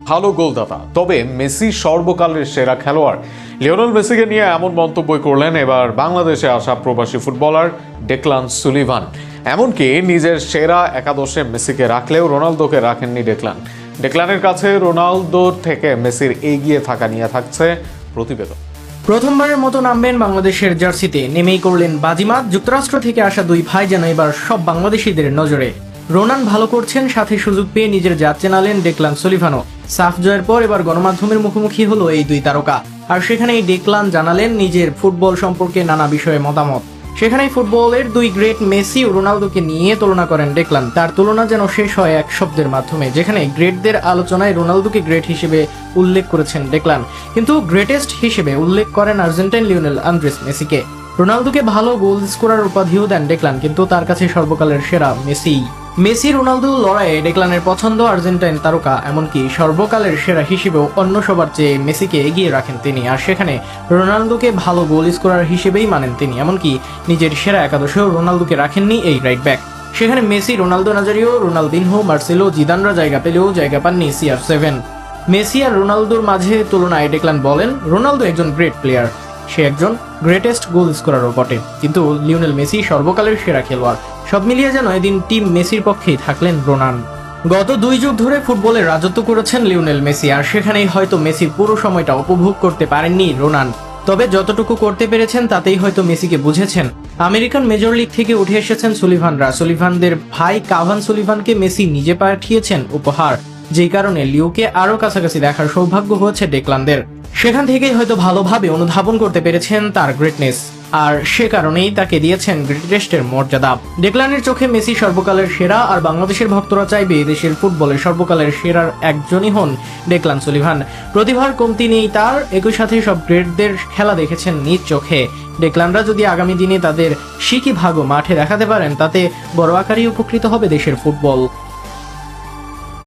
ভালো গোলদাতা, তবে মেসি সর্বকালের সেরা খেলোয়াড়। লিওনেল মেসিকে নিয়ে এমন মন্তব্যই করলেন এবার বাংলাদেশে আসা প্রবাসী ফুটবলার ডেকলান সুলিভান। এমনকি নিজের সেরা একাদশে মেসিকে রাখলেও রোনালদোকে রাখেননি ডেকলানের কাছে রোনালদোর থেকে মেসির এগিয়ে থাকা নিয়ে থাকছে প্রতিবেদন। প্রথমবারের মতো নামবেন বাংলাদেশের জার্সিতে, নেমেই করলেন বাজিমাত। যুক্তরাষ্ট্র থেকে আসা দুই ভাই যেন এবার সব বাংলাদেশিদের নজরে। রোনান ভালো করছেন, সাথে সুযোগ পেয়ে নিজের জাত চেনালেন ডেকলান সুলিভানও। সাফ জয়ের পর এবার গণমাধ্যমের মুখোমুখি হলো এই দুই তারকা, আর সেখানেই ডেকলান জানালেন নিজের ফুটবল সম্পর্কে নানা বিষয়ে মতামত। সেখানেই ফুটবলের দুই গ্রেট মেসি ও রোনালদোকে নিয়ে তুলনা করেন ডেকলান। তার তুলনা যেন শেষ হয় এক শব্দের মাধ্যমে, যেখানে গ্রেটদের আলোচনায় রোনালদোকে গ্রেট হিসেবে উল্লেখ করেছেন ডেকলান, কিন্তু গ্রেটেস্ট হিসেবে উল্লেখ করেন আর্জেন্টাইন লিওনেল আন্দ্রেস মেসিকে। রোনালদোকে ভালো গোল স্কোরার উপাধিও দেন ডেকলান, কিন্তু তার কাছে সর্বকালের সেরা মেসি রোনালদো লড়াইয়ে ডেকলানের পছন্দ আর্জেন্টাইন তারকা, এমনকি সর্বকালের সেরা হিসেবেও অন্য সবার চেয়ে মেসিকে এগিয়ে রাখেন তিনি। আর সেখানে রোনালদোকে ভালো গোল স্কোরার হিসেবেই মানেন তিনি, এমনকি নিজের সেরা একাদশেও রোনালদোকে রাখেননি এই রাইট ব্যাক। সেখানে Messi, Ronaldo Nazario, Ronaldinho, Marcelo, জিদানরা জায়গা পেলেও জায়গা পাননি CR7। মেসি আর রোনালদোর মাঝে তুলনায় ডেকলান বলেন, রোনালদো একজন গ্রেট প্লেয়ার, সে একজন গ্রেটেস্ট গোল স্কোরারও বটে, কিন্তু লিওনেল মেসি সর্বকালের সেরা খেলোয়াড়। সব মিলিয়ে যেন এদিন টিম মেসির পক্ষেই থাকলেন রোনান। গত 2 যুগ ধরে ফুটবলে রাজত্ব করেছেন লিওনেল মেসি, আর সেখানেই হয়তো মেসির পুরো সময়টা উপভোগ করতে পারেননি রোনান। তবে যতটুকু করতে পেরেছেন তাতেই হয়তো মেসিকে বুঝেছেন। আমেরিকান মেজর লিগ থেকে উঠে এসেছেন সুলিভানরা। সুলিভানদের ভাই কাভান সুলিভানকে মেসি নিজে পাঠিয়েছেন উপহার, যেই কারণে লিওকে আরো কাছাকাছি দেখার সৌভাগ্য হয়েছে ডেকলানদের। সেখান থেকেই হয়তো ভালোভাবে অনুধাবন করতে পেরেছেন তার গ্রেটনেস, আর সে কারণেই তাকে দিয়েছেন গ্রেটেস্টের মর্যাদা। ডেকলানের চোখে মেসি সর্বকালের সেরা, আর বাংলাদেশের ভক্তরা চাইবে দেশের ফুটবলের সর্বকালের সেরার একজনই হন ডেকলান সুলিভান। প্রতিভার কমতি নেই তার, একই সাথে সব গ্রেটদের খেলা দেখেছেন নিজ চোখে। ডেকলানরা যদি আগামী দিনে তাদের শিকি ভাগও মাঠে দেখাতে পারেন, তাতে বড় আকারেই উপকৃত হবে দেশের ফুটবল।